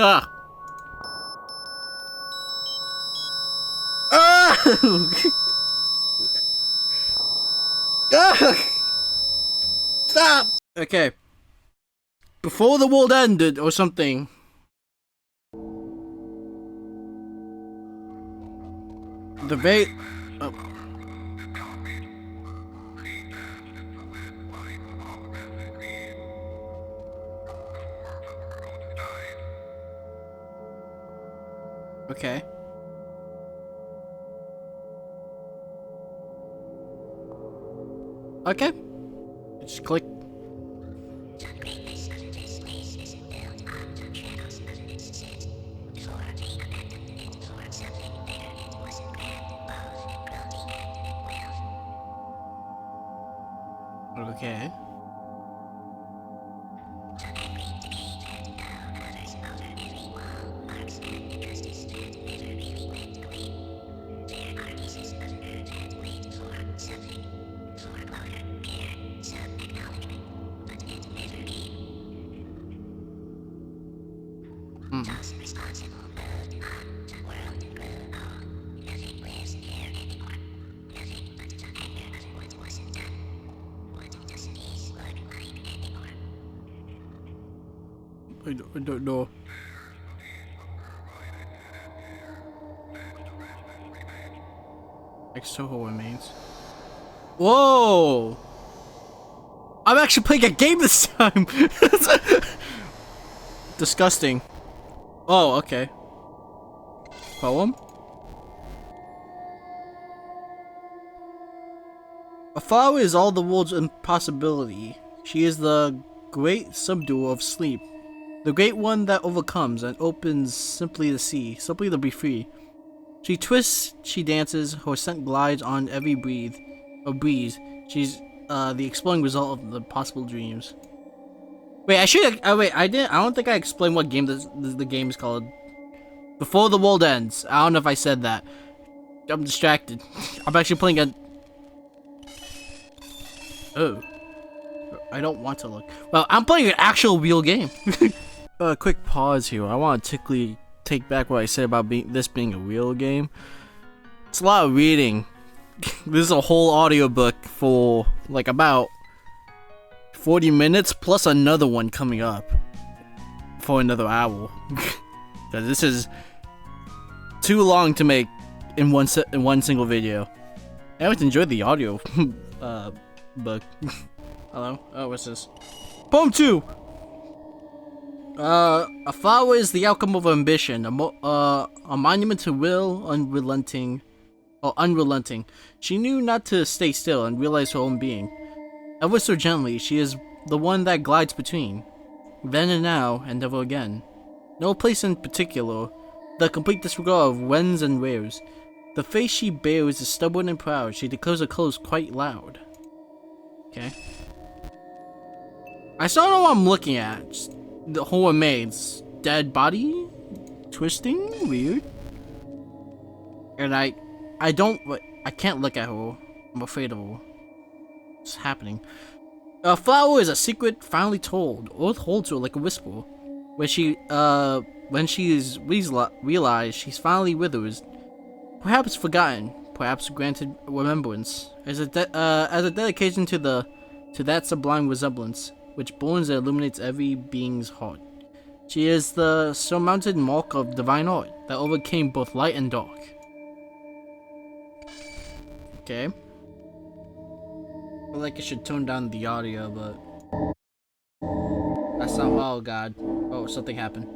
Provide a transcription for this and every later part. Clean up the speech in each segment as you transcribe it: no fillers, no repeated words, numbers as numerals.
Ah! Ah! Ah! Stop! Okay. Before the world ended or something. The very... Oh. Okay. Okay. Just click. Okay. Hmm. I don't know. Soho remains. Whoa! I'm actually playing a game this time! Disgusting. Oh, okay. Poem? A flower is all the world's impossibility. She is the great subduer of sleep. The great one that overcomes and opens simply to see, simply to be free. She twists, she dances, her scent glides on every breeze. She's the exploding result of the possible dreams. Wait, wait, I don't think I explained what game the game is called. Before the World Ends. I don't know if I said that. I'm distracted. I'm actually playing a... Oh. I don't want to look. Well, I'm playing an actual real game. Quick pause here. I want to take back what I said about this being a real game. It's a lot of reading. This is a whole audiobook for like about 40 minutes plus another one coming up for another hour. Because this is too long to make in one single video. I always enjoyed the audio book. Hello? Oh, what's this? Poem 2! A flower is the outcome of ambition, a monument to will, unrelenting. She knew not to stay still and realize her own being. Ever so gently, she is the one that glides between. Then and now, and never again. No place in particular, the complete disregard of whens and wheres. The face she bears is stubborn and proud, she declares her colors quite loud. Okay. I still don't know what I'm looking at. Just the whole remains. Dead body? Twisting? Weird. And I can't look at her. I'm afraid of her. What's happening? A flower is a secret finally told. Earth holds her like a whisper. When she is realized, she's finally withers. Perhaps forgotten, perhaps granted remembrance, as a dedication to that sublime resemblance, which burns and illuminates every being's heart. She is the surmounted mark of divine art that overcame both light and dark. Okay. I feel like I should tone down the audio, but that's not. Oh god. Oh, something happened.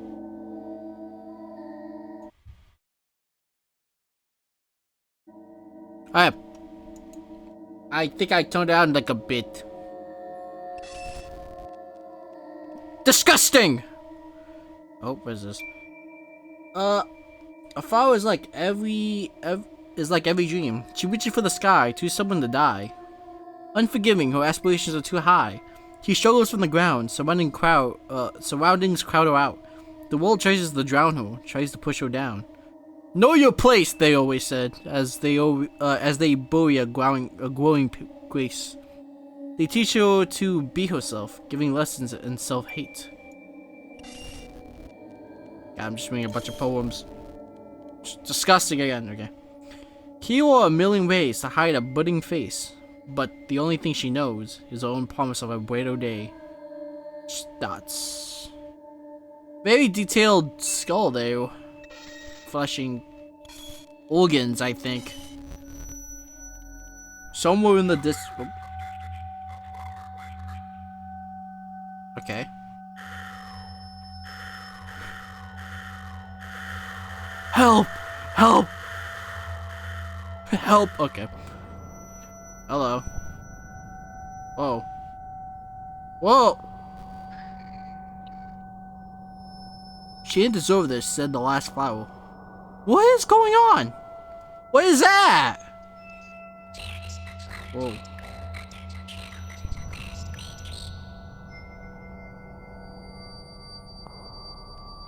Alright. I think I toned down like a bit. Disgusting! Oh, what is this? A flower is like every dream. She reaches for the sky, too stubborn to die. Unforgiving, her aspirations are too high. She struggles from the ground, surroundings crowd her out. The world tries to drown her, tries to push her down. Know your place, they always said, as they bury a growing grace. They teach her to be herself, giving lessons in self-hate. God, I'm just reading a bunch of poems. It's disgusting again. Okay. Here are a million ways to hide a budding face, but the only thing she knows is her own promise of a brighter day. That's very detailed skull there, flashing organs, I think. Somewhere in the Okay. Help! Help! Help! Okay. Hello. Whoa. Whoa! She didn't deserve this, said the last flower. What is going on? What is that? Whoa.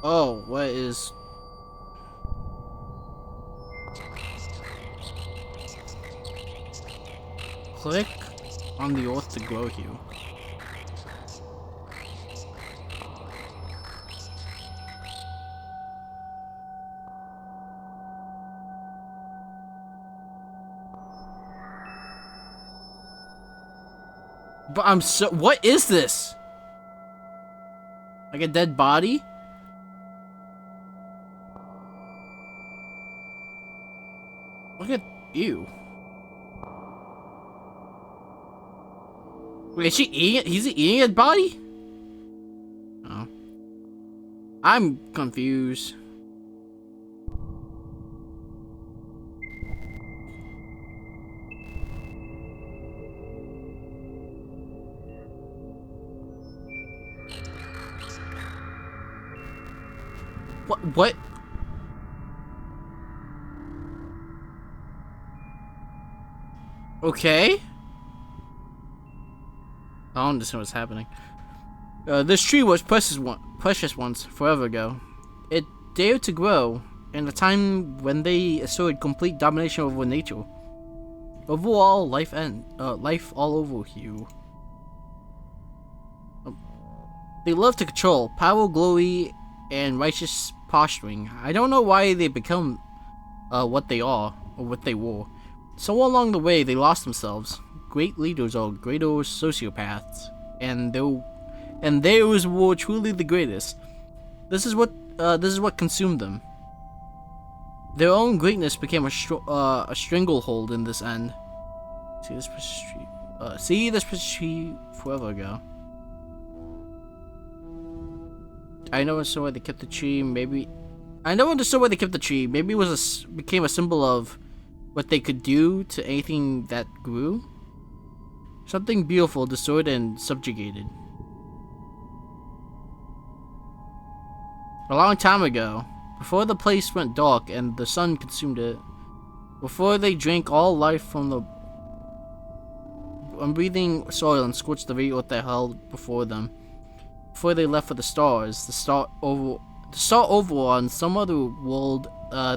Oh, what is... Click on the earth to grow you. But I'm so... What is this? Like a dead body? Look at you. Wait, is she eating it? He's eating a body? Oh. I'm confused. What? Okay. I don't understand what's happening. This tree was precious once, forever ago. It dared to grow in a time when they asserted complete domination over nature. Overall, life all over you. They love to control, power, glory, and righteous posturing. I don't know why they become what they are, or what they were. Somewhere along the way, they lost themselves. Great leaders are greater sociopaths, and theirs were truly the greatest. This is what consumed them. Their own greatness became a stranglehold in this end. See this precious tree forever ago. I never understood why they kept the tree. Maybe it was became a symbol of what they could do to anything that grew. Something beautiful, destroyed and subjugated. A long time ago, before the place went dark and the sun consumed it, before they drank all life from the unbreathing soil and scorched the very earth that held before them, before they left for the stars, to start over on some other world,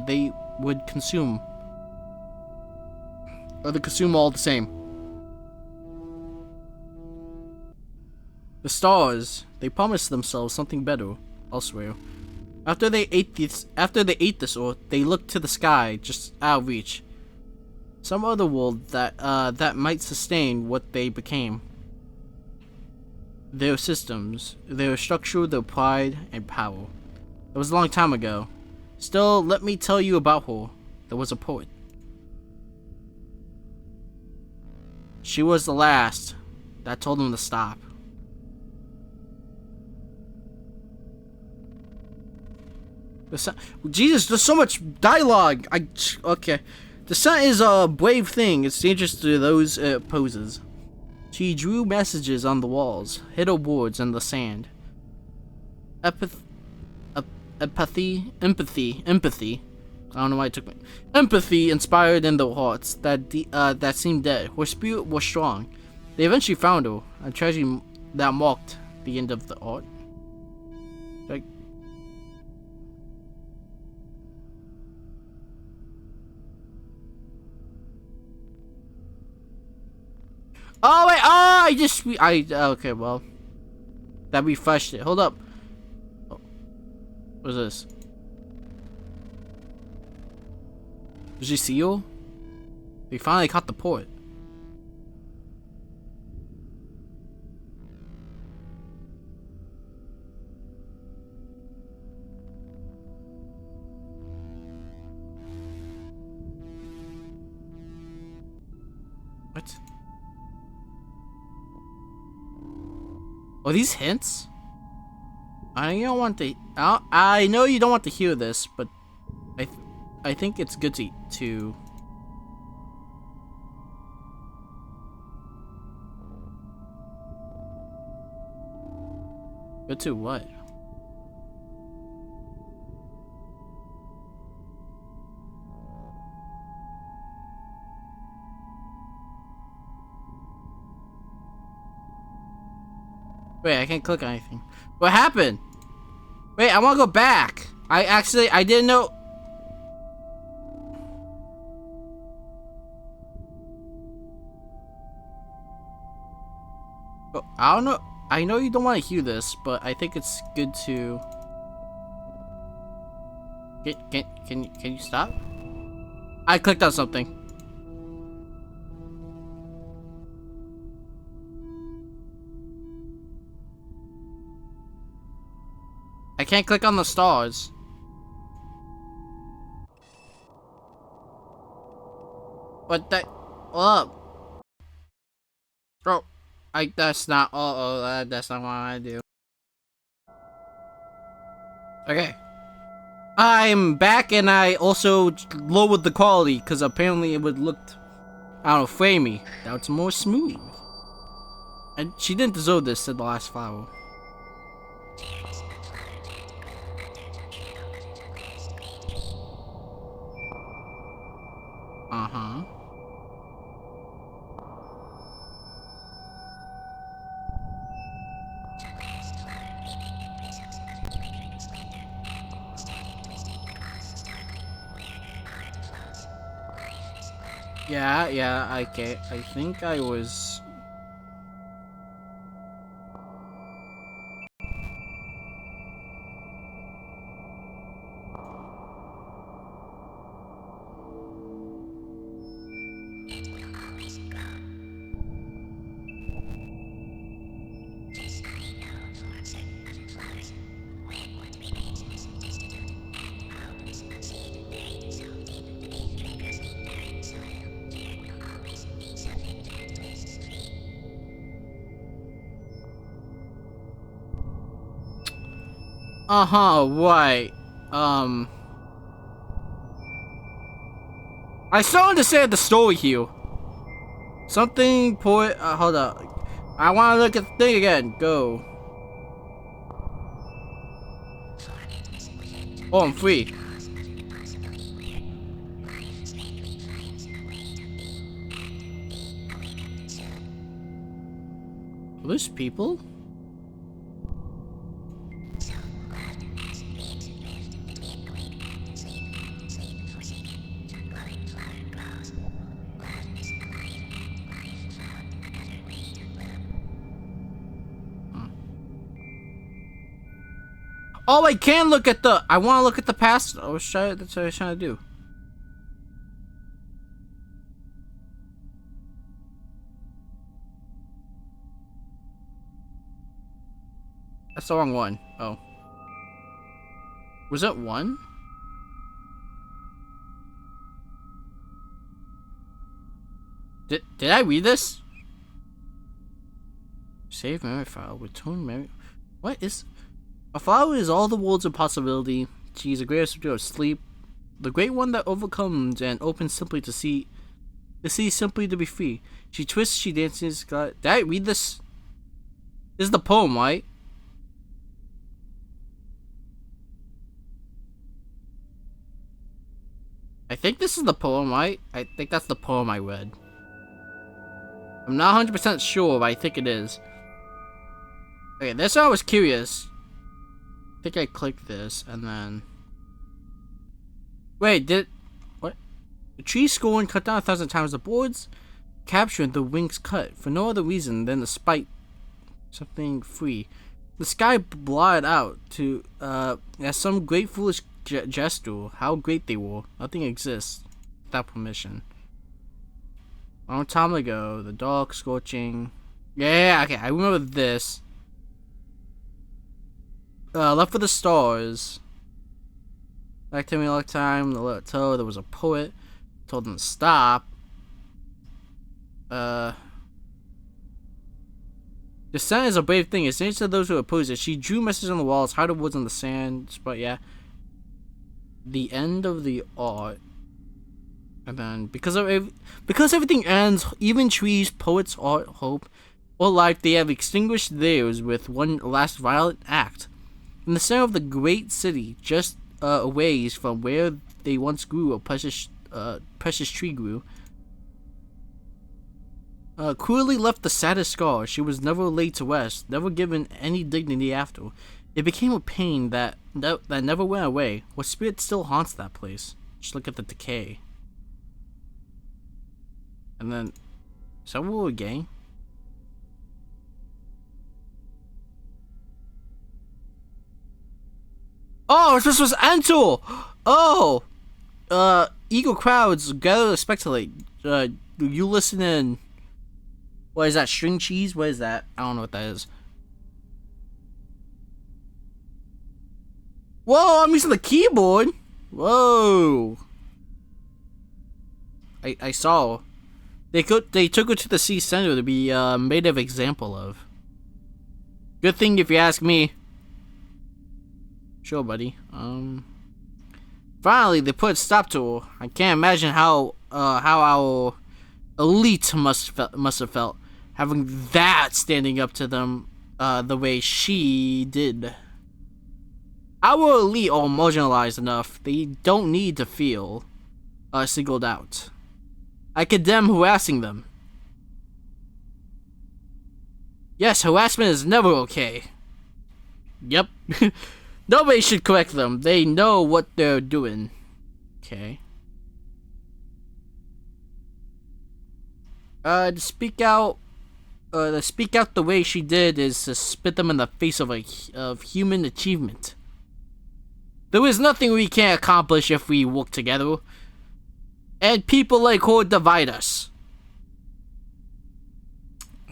they would consume. Or they consume all the same. The stars, they promised themselves something better elsewhere. After they ate this earth, they looked to the sky, just out of reach. Some other world that might sustain what they became. Their systems, their structure, their pride and power. It was a long time ago. Still, let me tell you about her. There was a poet. She was the last that told them to stop. Jesus, there's so much dialogue. Okay. The sun is a brave thing. It's dangerous to those it opposes. She drew messages on the walls, hid her words in the sand. Empathy. I don't know why it took me. Empathy inspired in their hearts that seemed dead. Her spirit was strong. They eventually found her, a tragedy that marked the end of the art. Like, oh wait, okay, well, that refreshed it. Hold up. Oh, what is this? Did she see you? They finally caught the port. What? Oh, these hints? I don't want to. I know you don't want to hear this, but I think it's good to. Good to what? Wait, I can't click on anything. What happened? Wait, I want to go back. I didn't know. Oh, I don't know. I know you don't want to hear this, but I think it's good to. Can you stop? I clicked on something. I can't click on the stars. What the? Oh, bro, that's not. That's not what I do. Okay, I'm back, and I also lowered the quality because apparently it would look, I don't know, framey. Now it's more smooth. And she didn't deserve this, said the last flower. Uh-huh. Yeah, okay. I think I was... right. I still understand the story here. Something hold up. I want to look at the thing again. Go. Oh, I'm free. Are those people? Oh, I can look at the. I want to look at the past. That's what I was trying to do. That's the wrong one. Oh. Was it one? Did I read this? Save memory file. Return memory. What is? A flower is all the world's a possibility. She is the greatest of sleep. The great one that overcomes and opens simply to see. To see simply to be free. She twists, she dances. God, did I read this? This is the poem, right? I think this is the poem, right? I think that's the poem I read. I'm not 100% sure, but I think it is. Okay, this I was curious. I think I clicked this, and then... Wait, what? The trees scorned, cut down 1,000 times. The boards captured, the wings cut. For no other reason than the spite. Something free. The sky blotted out to, as some great foolish gesture. How great they were. Nothing exists. without permission. Long time ago, the dog scorching. Yeah, okay, I remember this. Left for the stars. Back to me a long time. The let toe. There was a poet. Told them to stop. Dissent is a brave thing. It's dangerous to those who oppose it. She drew messages on the walls, hide the woods on the sand. But yeah. The end of the art. And then, because everything ends, even trees, poets, art, hope, or life, they have extinguished theirs with one last violent act. In the center of the great city, just a ways from where they once grew, a precious tree grew. Cruelly left the saddest scar. She was never laid to rest, never given any dignity after. It became a pain that never went away. What spirit still haunts that place? Just look at the decay. And then, is that what we're getting? Oh, this was Antor! Oh! Eagle crowds gather to speculate. You listen in. What is that, string cheese? What is that? I don't know what that is. Whoa, I'm using the keyboard! Whoa! I saw. They took her to the sea center to be made of example of. Good thing if you ask me. Sure, buddy. Finally, they put a stop to her. I can't imagine how our elite must have felt having that standing up to them the way she did. Our elite are marginalized enough. They don't need to feel singled out. I condemn harassing them. Yes, harassment is never okay. Yep. Nobody should correct them. They know what they're doing. Okay. To speak out the way she did is to spit them in the face of human achievement. There is nothing we can't accomplish if we work together. And people like her divide us.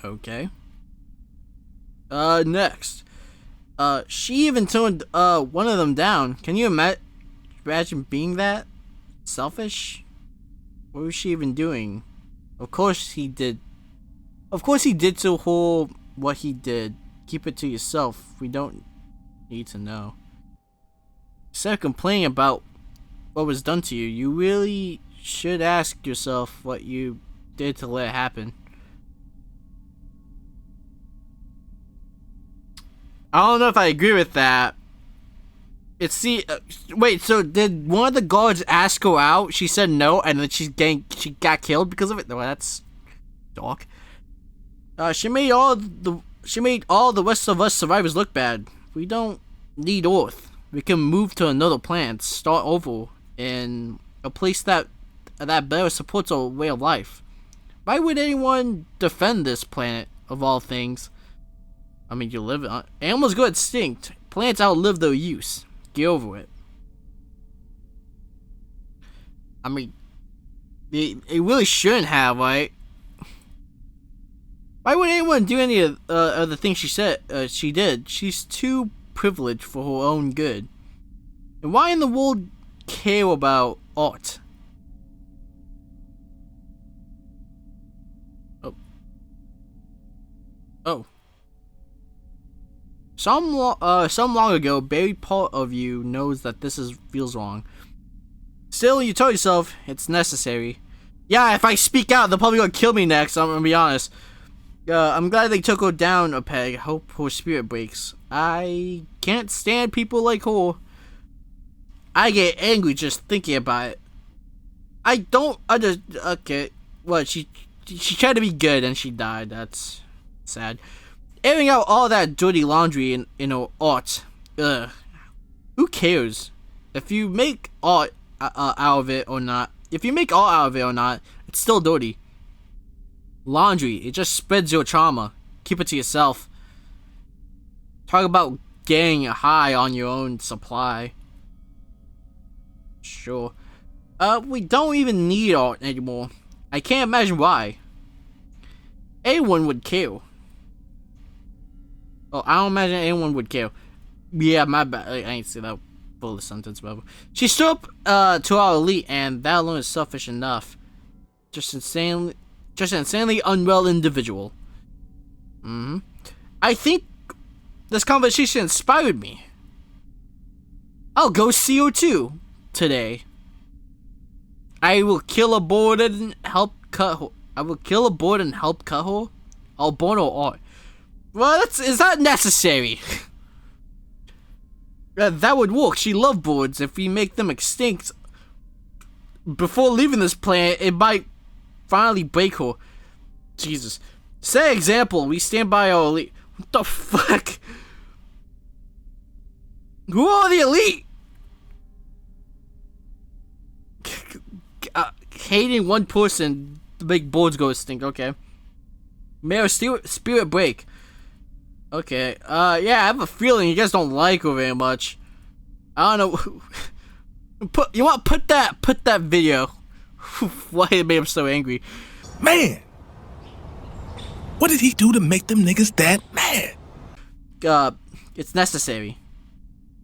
Okay. Next. She even turned one of them down. Can you imagine being that selfish? What was she even doing? Of course he did to her what he did. Keep it to yourself. We don't need to know. Instead of complaining about what was done to you, you really should ask yourself what you did to let it happen. I don't know if I agree with that. Wait, so did one of the guards ask her out? She said no, and then she got killed because of it? No, that's dark. She made all the rest of us survivors look bad. We don't need Earth. We can move to another planet, start over in a place that better supports our way of life. Why would anyone defend this planet of all things? I mean, you live on. Animals go extinct. Plants outlive their use. Get over it. I mean, it really shouldn't have, right? Why would anyone do any of the things she did? She's too privileged for her own good. And why in the world care about art? Oh. Some long ago, buried part of you knows that feels wrong. Still, you tell yourself it's necessary. Yeah, if I speak out, they'll probably gonna kill me next. I'm gonna be honest. I'm glad they took her down a peg. Hope her spirit breaks. I can't stand people like her. I get angry just thinking about it. I don't okay. What, she tried to be good and she died. That's sad. Airing out all that dirty laundry in her art. Ugh. Who cares? If you make art out of it or not. If you make art out of it or not, it's still dirty. Laundry, it just spreads your trauma. Keep it to yourself. Talk about getting high on your own supply. Sure. We don't even need art anymore. I can't imagine why. Anyone would kill. Oh, I don't imagine anyone would kill. Yeah, my bad. I ain't say that full sentence, but she stood up to our elite, and that alone is selfish enough. Just insanely unwell individual. I think this conversation inspired me. I'll go CO2 today. I will kill a board and help cut her. I will kill a board and help cut her. Albono art. Well, is that necessary? That would work. She loved boards. If we make them extinct before leaving this planet, it might finally break her. Jesus. Say example, we stand by our elite. What the fuck? Who are the elite? Hating one person to make boards go extinct. Okay. Mayor Spirit break. Okay. Yeah, I have a feeling you guys don't like her very much. I don't know. Put that video. Why it made him so angry. Man! What did he do to make them niggas that mad? It's necessary.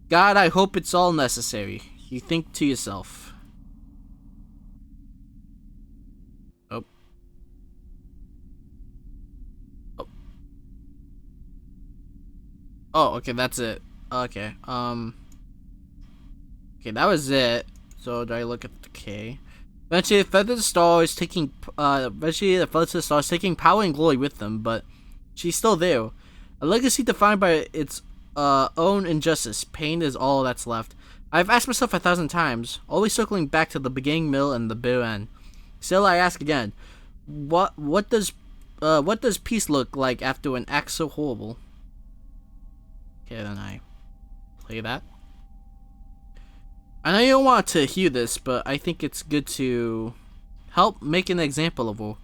God, I hope it's all necessary. You think to yourself. Oh, okay, that's it. Okay, okay, that was it. So, do I look at the K? Eventually, the Feather Star is taking, power and glory with them, but she's still there. A legacy defined by its, own injustice. Pain is all that's left. I've asked myself 1,000 times, always circling back to the beginning, middle, and the bitter end. Still, I ask again, what does peace look like after an act so horrible? Okay, then I play that. I know you don't want to hear this, but I think it's good to help make an example of her.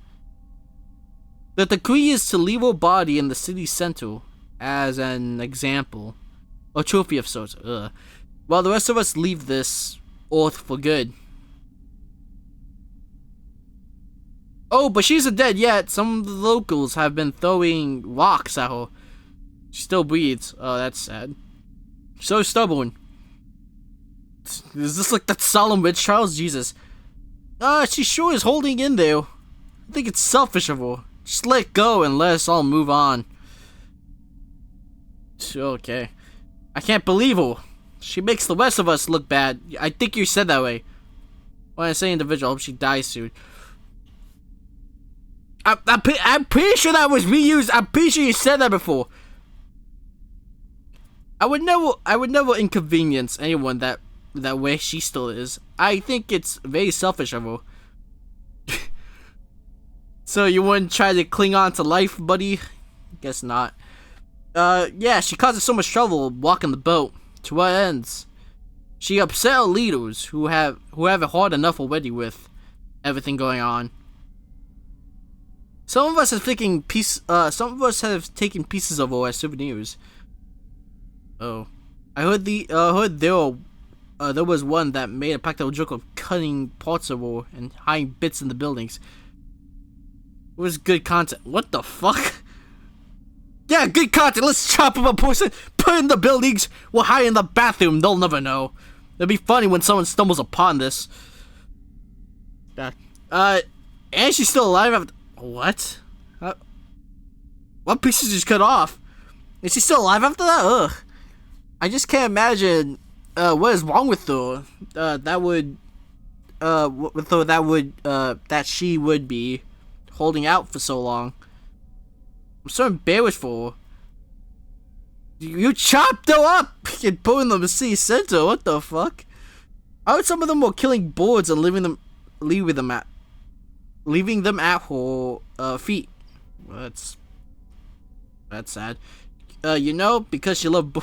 The decree is to leave her body in the city center as an example, a trophy of sorts. While the rest of us leave this earth for good. Oh, but she's not dead yet. Some of the locals have been throwing rocks at her. She still breathes. Oh, that's sad. So stubborn. Is this like that solemn witch trials? Jesus. She sure is holding in there. I think it's selfish of her. Just let go and let us all move on. Okay. I can't believe her. She makes the rest of us look bad. I think you said that way. When I say individual, I hope she dies soon. I'm pretty sure that was reused. I'm pretty sure you said that before. I would never inconvenience anyone that way she still is. I think it's very selfish of her. So you wouldn't try to cling on to life, buddy? Guess not. Yeah, she causes so much trouble walking the boat. To what ends? She upset our leaders who have it hard enough already with everything going on. Some of us have taken pieces of her as souvenirs. Oh, I heard there was one that made a practical joke of cutting parts of her and hiding bits in the buildings. It was good content. What the fuck? Yeah, good content. Let's chop up a person, put in the buildings. We'll hide in the bathroom. They'll never know. It'll be funny when someone stumbles upon this. And she's still alive after. What? What pieces just cut off? Is she still alive after that? Ugh. I just can't imagine what is wrong with her. That she would be holding out for so long. I'm so embarrassed for her. You chopped her up and put in the city center. What the fuck? I heard some of them were killing boards and leaving them at her feet. Well, that's sad. Because she loved.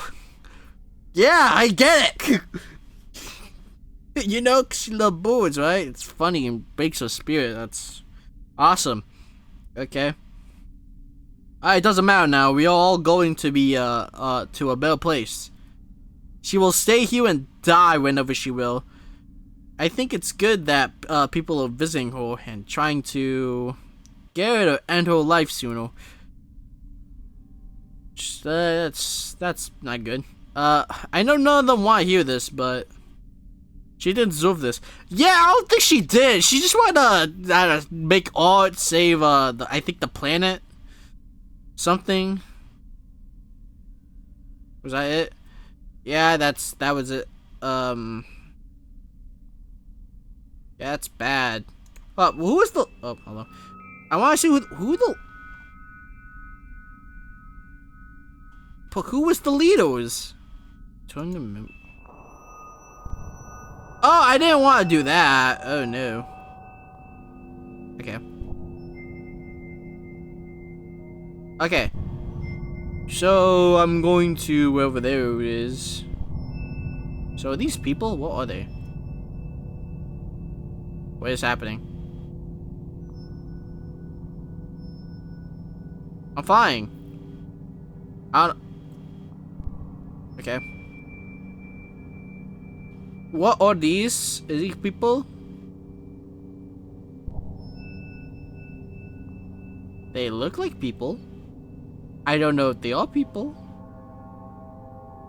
Yeah, I get it. Cause she loved boards, right? It's funny and breaks her spirit. That's awesome. Okay. It doesn't matter now. We are all going to be to a better place. She will stay here and die whenever she will. I think it's good that people are visiting her and trying to get her to end her life sooner. That's not good. I know none of them want to hear this, but she didn't deserve this. Yeah, I don't think she did. She just wanted to make art, save I think the planet. Something. Was that it? Yeah, that was it. Yeah, that's bad. Who was the? Oh, hello. I want to see who the. But who was the leaders? Turn the. Oh, I didn't want to do that. Oh no. Okay. Okay. So I'm going to wherever there it is. So are these people? What are they? What is happening? I'm flying. Okay. What are these? Are these people? They look like people. I don't know if they are people.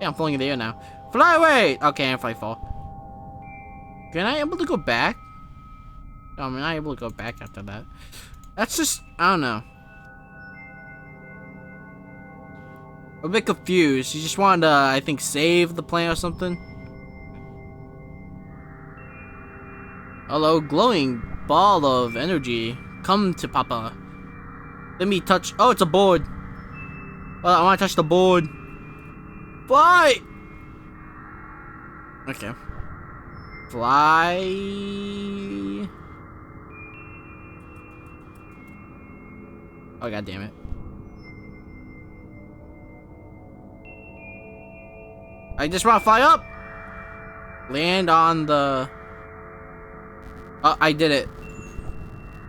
Yeah, I'm flying in the air now. Fly away! Okay, I'm fall. Can I able to go back? No, I'm not able to go back after that. That's just, I don't know. I'm a bit confused. She just wanted to, I think, save the planet or something. Hello, glowing ball of energy. Come to Papa. Let me touch. Oh, it's a board. I want to touch the board. Fly! Okay. Fly. Oh, god damn it. I just want to fly up. Land on the. Oh, I did it.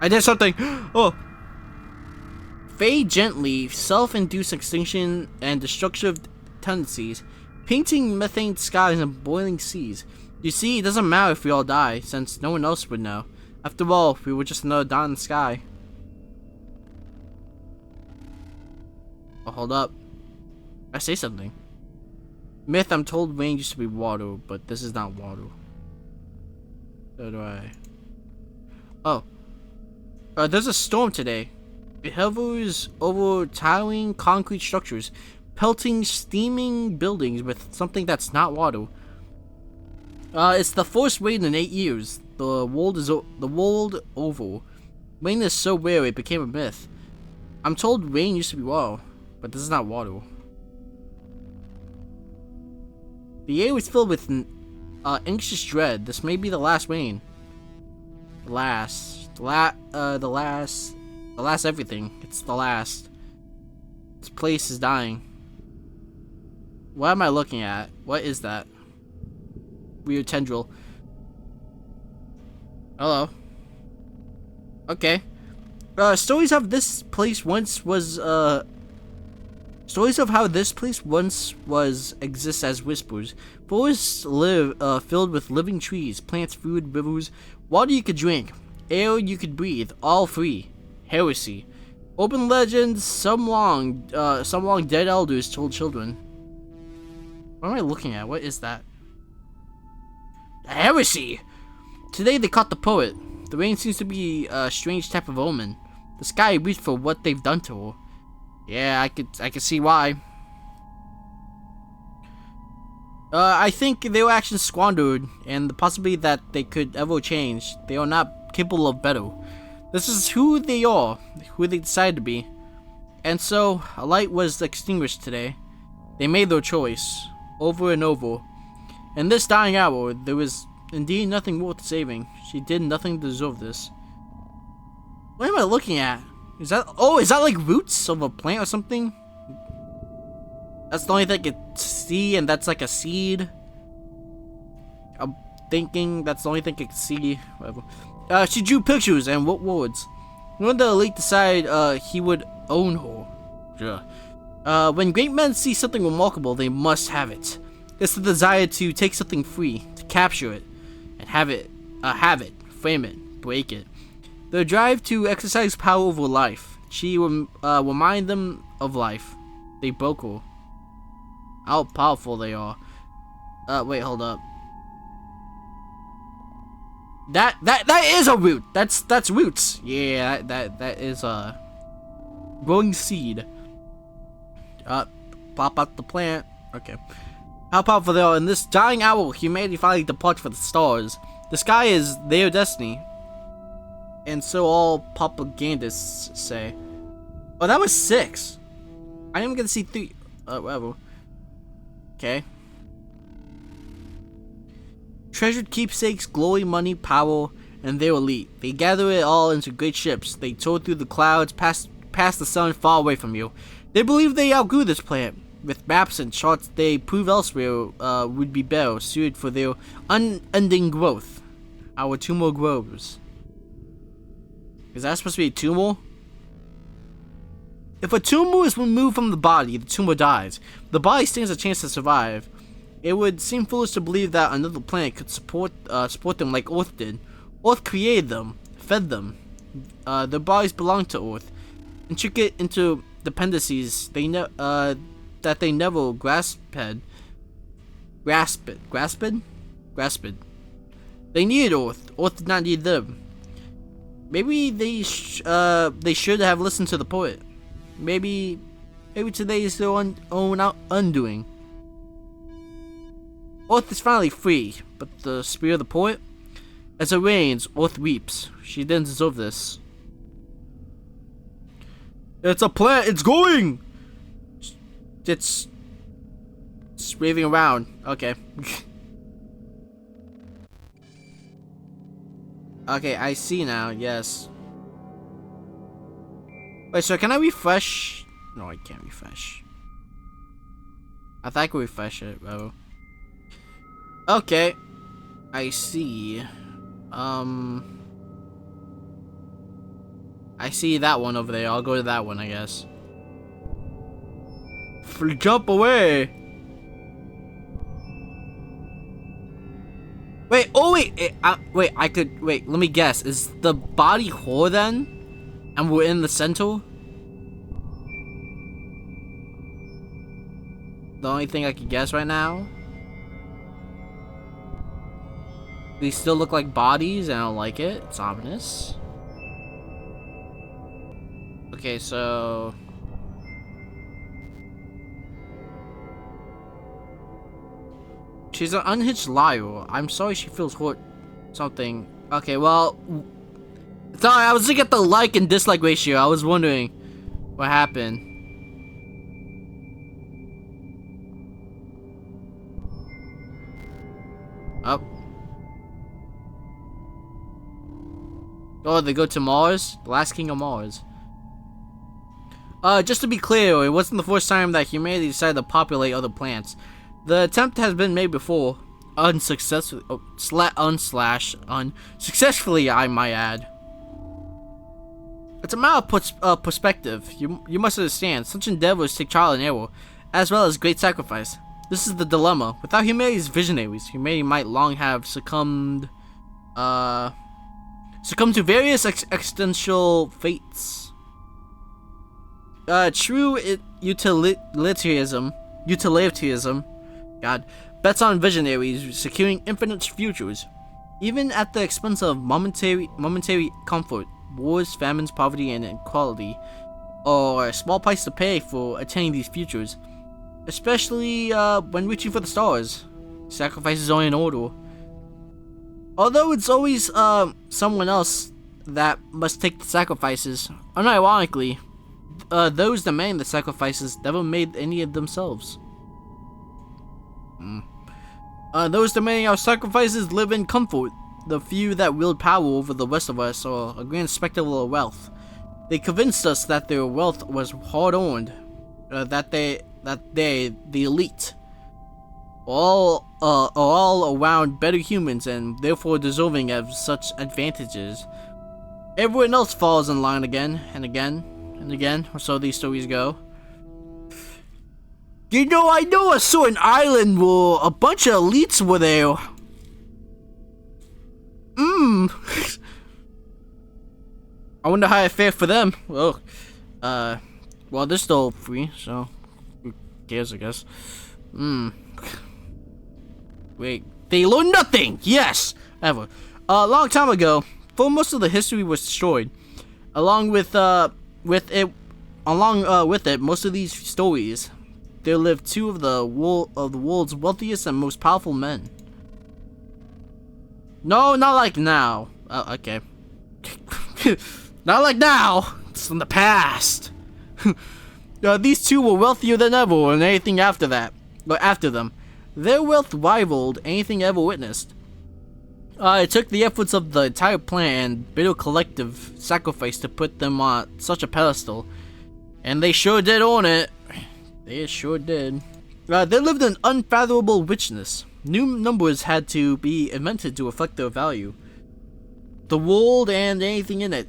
I did something. Oh. Fade gently, self-induced extinction and destructive tendencies, painting methane skies and boiling seas. You see, it doesn't matter if we all die, since no one else would know. After all, we were just another dot in the sky. Oh, hold up. I say something. Myth, I'm told rain used to be water, but this is not water. So do I. Oh. There's a storm today. It hovers over towering concrete structures, pelting steaming buildings with something that's not water. It's the first rain in 8 years. The world over. Rain is so rare it became a myth. I'm told rain used to be water, but this is not water. The air was filled with anxious dread. This may be the last rain. The last everything. It's the last. This place is dying. What am I looking at? What is that? Weird tendril. Hello. Okay. Stories of this place once was stories of how this place once was exists as whispers. Forests filled with living trees, plants, food, rivers, water you could drink, air you could breathe, all free. Heresy. Open legends, some long dead elders told children. What am I looking at? What is that? Heresy! Today they caught the poet. The rain seems to be a strange type of omen. The sky weeps for what they've done to her. Yeah, I could see why. I think their actions squandered, and the possibility that they could ever change. They are not capable of better. This is who they are, who they decided to be. And so, a light was extinguished today. They made their choice, over and over. In this dying hour, there was indeed nothing worth saving. She did nothing to deserve this. What am I looking at? Is that like roots of a plant or something? That's the only thing I could see, and that's like a seed. I'm thinking that's the only thing I could see. Whatever. She drew pictures and wrote words. When the elite decided he would own her. Yeah. When great men see something remarkable, they must have it. It's the desire to take something free, to capture it, and have it have it, frame it, break it. Their drive to exercise power over life. She remind them of life. They broke her. How powerful they are. Wait, hold up. That is a root. That's roots. Yeah, that is a growing seed. Pop out the plant. Okay. How powerful they are. In this dying hour, humanity finally departs for the stars. The sky is their destiny. And so all propagandists say. Oh, that was 6. I didn't even get to see 3. Whatever. Okay. Treasured keepsakes, glory, money, power, and their elite. They gather it all into great ships. They tour through the clouds, past the sun, far away from you. They believe they outgrew this planet. With maps and charts they prove elsewhere would be better suited for their unending growth. Our tumor grows. Is that supposed to be a tumor? If a tumor is removed from the body, the tumor dies. The body stands a chance to survive. It would seem foolish to believe that another planet could support them like Earth did. Earth created them, fed them. Their bodies belong to Earth. Intricate interdependencies that they never grasped. They needed Earth. Earth did not need them. Maybe they should have listened to the poet. Maybe today is their own undoing. Earth is finally free, but the spirit of the poet? As it rains, Earth weeps. She didn't deserve this. It's a plant! It's going! It's waving around. Okay. Okay, I see now, yes. Wait, so can I refresh? No, I can't refresh. I thought I could refresh it, bro. Okay. I see. I see that one over there. I'll go to that one, I guess. Jump away! Wait, oh wait, wait, wait, let me guess. Is the body whole then? And we're in the center? The only thing I can guess right now? These still look like bodies, and I don't like it. It's ominous. Okay, so... she's an unhinged liar. I'm sorry she feels hurt. Something. Okay, well... sorry, I was looking at the like and dislike ratio. I was wondering what happened. Up. Oh, they go to Mars? The last king of Mars. Just to be clear, it wasn't the first time that humanity decided to populate other planets. The attempt has been made before, unsuccessfully, unsuccessfully, I might add. It's a matter of perspective. You must understand, such endeavors take trial and error, as well as great sacrifice. This is the dilemma. Without humanity's visionaries, humanity might long have succumbed to various existential fates. True utilitarianism, God, bets on visionaries securing infinite futures, even at the expense of momentary comfort. Wars, famines, poverty, and inequality are a small price to pay for attaining these futures, especially when reaching for the stars. Sacrifices are in order. Although it's always someone else that must take the sacrifices, unironically, those demanding the sacrifices never made any of themselves. Those demanding our sacrifices live in comfort. The few that wield power over the rest of us are a grand spectacle of wealth. They convinced us that their wealth was hard-earned, that the elite, are all around better humans and therefore deserving of such advantages. Everyone else falls in line again and again and again, or so these stories go. You know, I know a certain island where a bunch of elites were there. I wonder how it fared for them. Well, they're still free, so who cares, I guess. Wait, they learned nothing. Yes, ever. A long time ago, for most of the history was destroyed. Along with it, most of these stories, there lived two of the world's wealthiest and most powerful men. No, not like now. Okay. Not like now. It's in the past. These two were wealthier than ever, and anything after them. Their wealth rivaled anything ever witnessed. It took the efforts of the entire planet and bitter collective sacrifice to put them on such a pedestal. And they sure did own it. They sure did. They lived in unfathomable richness. New numbers had to be invented to reflect their value. The world and anything in it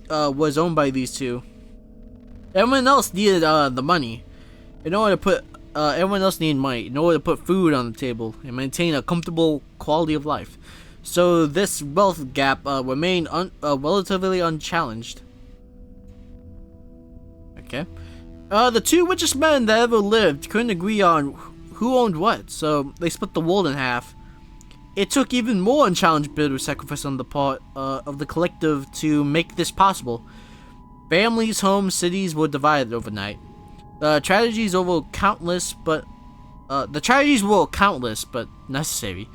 was owned by these two. Everyone else needed the money. Everyone else needed money in order to put food on the table and maintain a comfortable quality of life. So this wealth gap remained relatively unchallenged. Okay. The two richest men that ever lived couldn't agree on who owned what, so they split the world in half. It took even more unchallenged bitter sacrifice on the part of the collective to make this possible. Families, homes, cities were divided overnight. The tragedies were countless, but necessary,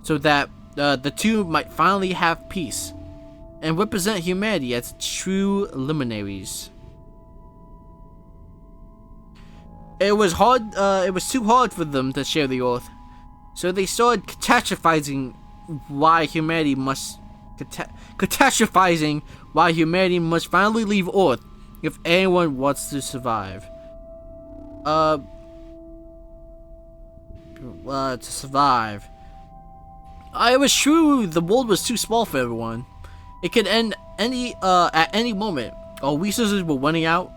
so that the two might finally have peace and represent humanity as true luminaries. It was too hard for them to share the earth, so they started catastrophizing why humanity must finally leave Earth if anyone wants to survive. To survive. It was true the world was too small for everyone. It could end at any moment. All resources were running out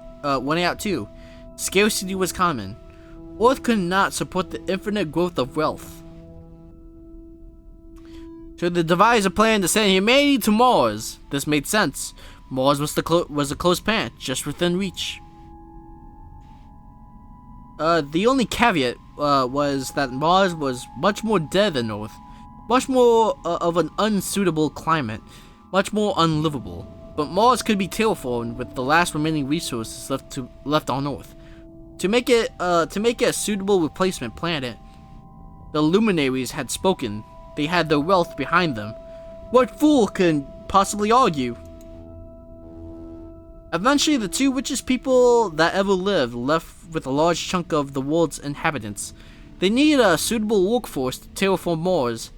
too. Scarcity was common. Earth could not support the infinite growth of wealth. So they devised a plan to send humanity to Mars. This made sense. Mars was a close planet, just within reach. The only caveat was that Mars was much more dead than Earth, much more of an unsuitable climate, much more unlivable. But Mars could be terraformed with the last remaining resources left on Earth. To make it a suitable replacement planet, the luminaries had spoken. They had their wealth behind them. What fool can possibly argue? Eventually, the two richest people that ever lived left with a large chunk of the world's inhabitants. They needed a suitable workforce to terraform Mars.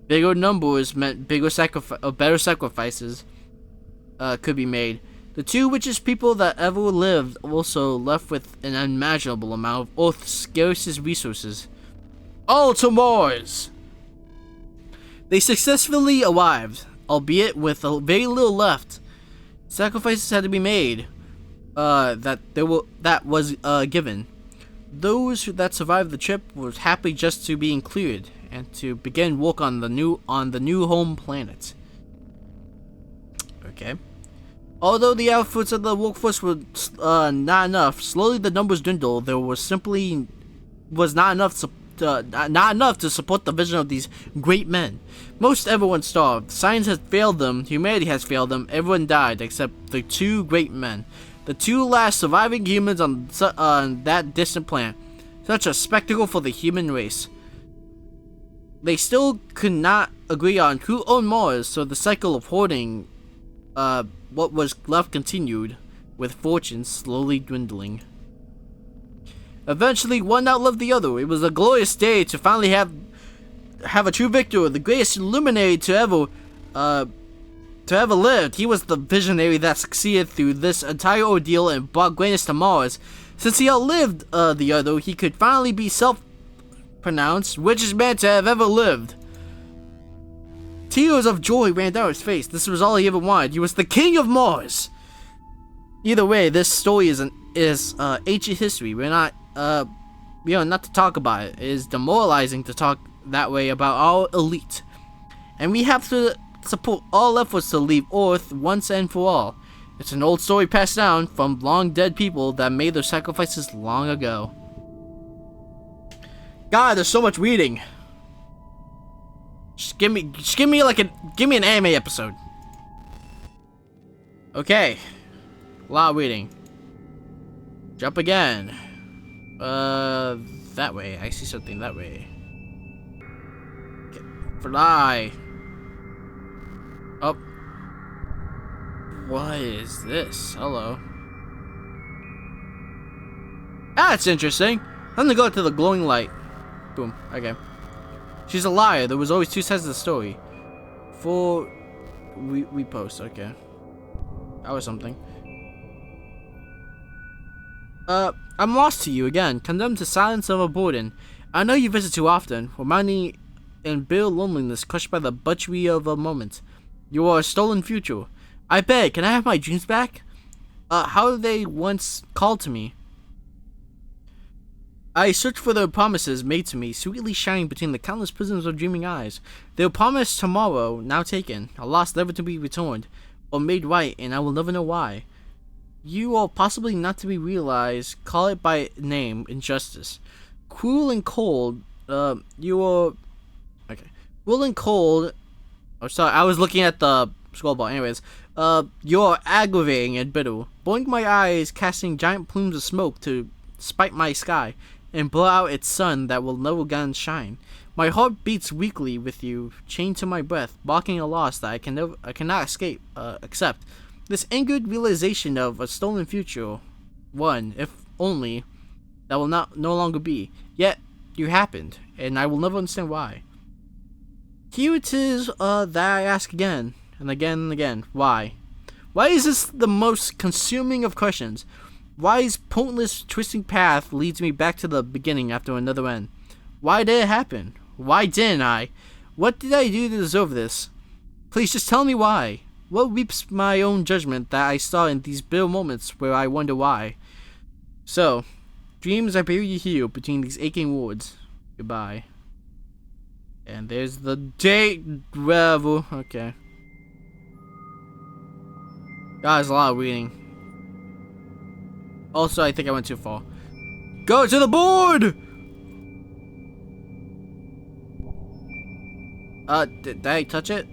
Bigger numbers meant better sacrifices could be made. The two richest people that ever lived also left with an unimaginable amount of Earth's scarcest resources. All to Mars! They successfully arrived, albeit with very little left. Sacrifices had to be made. That was given. Those that survived the trip were happy just to be included and to begin work on the new home planet. Okay. Although the outputs of the workforce were not enough, slowly the numbers dwindled. There was not enough to support the vision of these great men. Most everyone starved. Science has failed them. Humanity has failed them. Everyone died except the two great men, the two last surviving humans on that distant planet. Such a spectacle for the human race. They still could not agree on who owned Mars, so the cycle of hoarding what was left continued, with fortunes slowly dwindling. Eventually, one outlived the other. It was a glorious day to finally have a true victor, the greatest luminary to ever lived. He was the visionary that succeeded through this entire ordeal and brought greatness to Mars. Since he outlived the other, he could finally be self-pronounced richest man to have ever lived. Tears of joy ran down his face. This was all he ever wanted. He was the king of Mars. Either way, this story is ancient history. We're not to talk about it. It is demoralizing to talk that way about our elite, and we have to support all efforts to leave Earth once and for all. It's an old story passed down from long dead people that made their sacrifices long ago. God, there's so much reading. Just give me an anime episode. Okay. A lot of reading. Jump again. That way. I see something that way. Okay. Fly. Oh. What is this? Hello. That's interesting. I'm gonna go to the glowing light. Boom. Okay. She's a liar. There was always two sides of the story. For repost. Okay. That was something. I'm lost to you again, condemned to silence of a burden. I know you visit too often, reminding in bitter loneliness crushed by the butchery of a moment. You are a stolen future. I beg, can I have my dreams back? How they once called to me. I search for the promises made to me, sweetly shining between the countless prisms of dreaming eyes. They were promised tomorrow, now taken, a loss never to be returned, or made right, and I will never know why. You are possibly not to be realized, call it by name, injustice. Cruel and cold, you are... Okay. Cruel and cold... Oh, sorry, I was looking at the scroll bar. Anyways, you're aggravating and bitter. Blink my eyes, casting giant plumes of smoke to spite my sky, and blow out its sun that will never again shine. My heart beats weakly with you, chained to my breath, blocking a loss that I cannot escape, accept. This angered realization of a stolen future, one, if only, that will no longer be. Yet, you happened, and I will never understand why. Here it is, that I ask again, and again and again, why? Why is this the most consuming of questions? Why's pointless twisting path leads me back to the beginning after another end? Why did it happen? Why didn't I? What did I do to deserve this? Please just tell me why. What weeps my own judgment that I saw in these bitter moments where I wonder why? So, dreams, I bury you here between these aching words. Goodbye. And there's the date, whatever. Okay. Guys, a lot of reading. Also, I think I went too far. Go to the board! Did I touch it?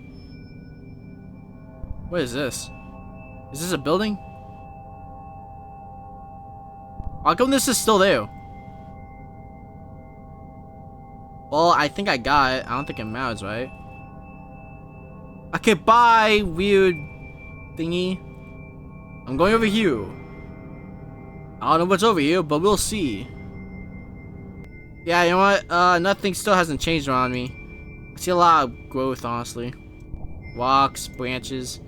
What is this? Is this a building? How come this is still there? Well, I think I got it. I don't think it matters, right? Okay, bye, weird thingy. I'm going over here. I don't know what's over here, but we'll see. Yeah, you know what? Nothing still hasn't changed around me. I see a lot of growth, honestly. Rocks, branches.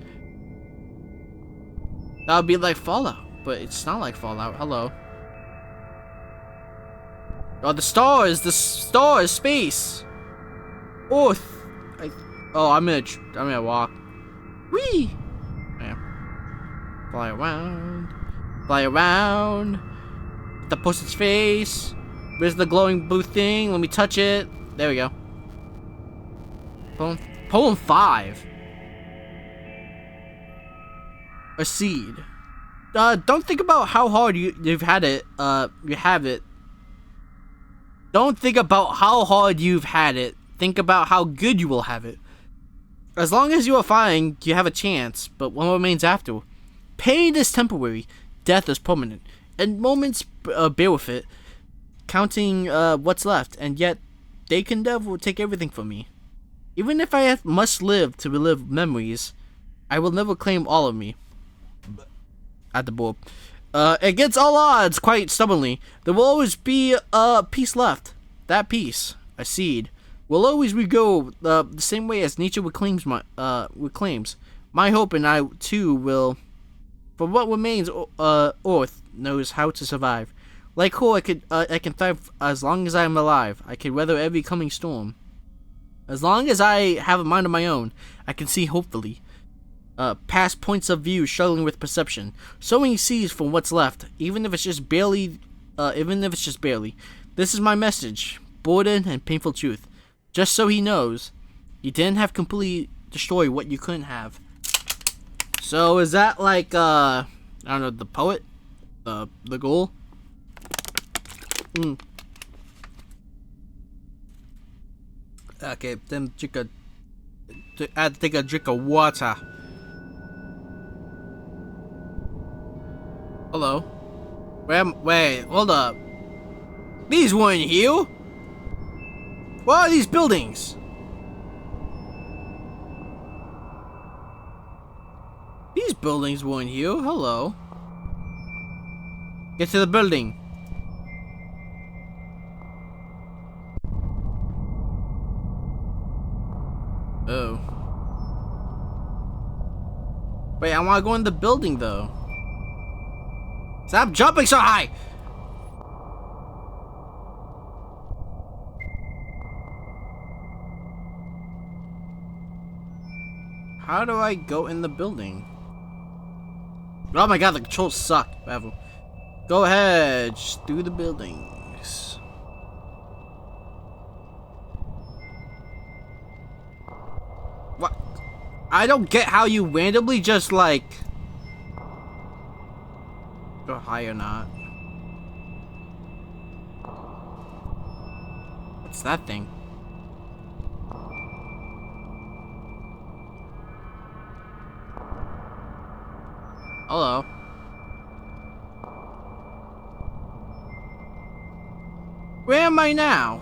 That would be like Fallout, but it's not like Fallout. Hello. Oh, the stars, space. Earth. I'm gonna walk. Whee! Yeah. Fly around. The person's face. Where's the glowing blue thing? Let me touch it. There we go. Poem 5. A seed. Don't think about how hard you've had it. You have it. Don't think about how hard you've had it. Think about how good you will have it. As long as you are fine, you have a chance, but what remains after? Pain is temporary, death is permanent, and moments bear with it, counting what's left, and yet they can never take everything from me. Even if I must live to relive memories, I will never claim all of me. At the board. Against all odds, quite stubbornly, there will always be a piece left. That piece, a seed, will always regrow the same way as nature reclaims. My hope and I too will. For what remains, Earth knows how to survive. Like her, I can thrive as long as I am alive. I can weather every coming storm. As long as I have a mind of my own, I can see hopefully. Past points of view struggling with perception, sowing seeds from what's left, even if it's just barely. This is my message, burden and painful truth. Just so he knows, he didn't have complete destroy what you couldn't have. So is that like I don't know, the poet, the goal? Okay, then I have to take a drink of water. Hello. Wait, hold up. These weren't here. What are these buildings? These buildings weren't here. Hello. Get to the building. Oh. Wait, I want to go in the building though. Stop jumping so high! How do I go in the building? Oh my god, the controls suck. Whatever. Go ahead, just do the buildings. What? I don't get how you randomly just like go high or not. What's that thing? Hello. Where am I now?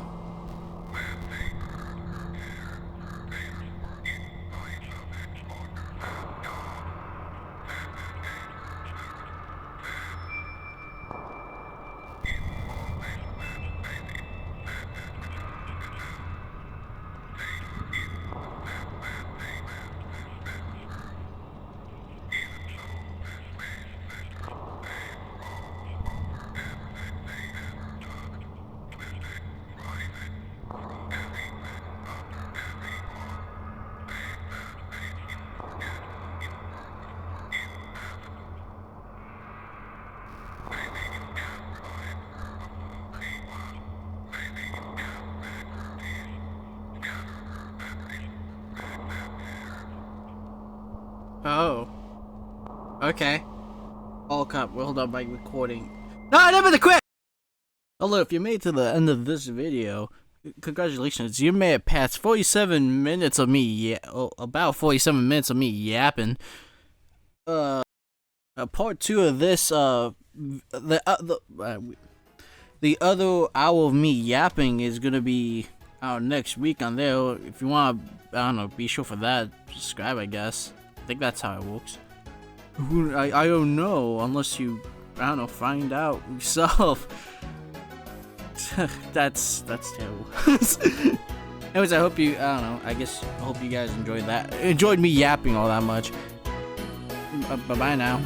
Oh. Okay. All cup. Hold on, my recording. No, I never quit! Hello, if you made it to the end of this video, congratulations. You made it past 47 minutes of me, about 47 minutes of me yapping. Part 2 of this, the other hour of me yapping is gonna be out next week on there. If you wanna, I don't know, be sure for that. Subscribe, I guess. I think that's how it works. I don't know, unless you, I don't know, find out yourself. that's terrible. Anyways, I hope you, I don't know, I hope you guys enjoyed me yapping all that much. Bye-bye now.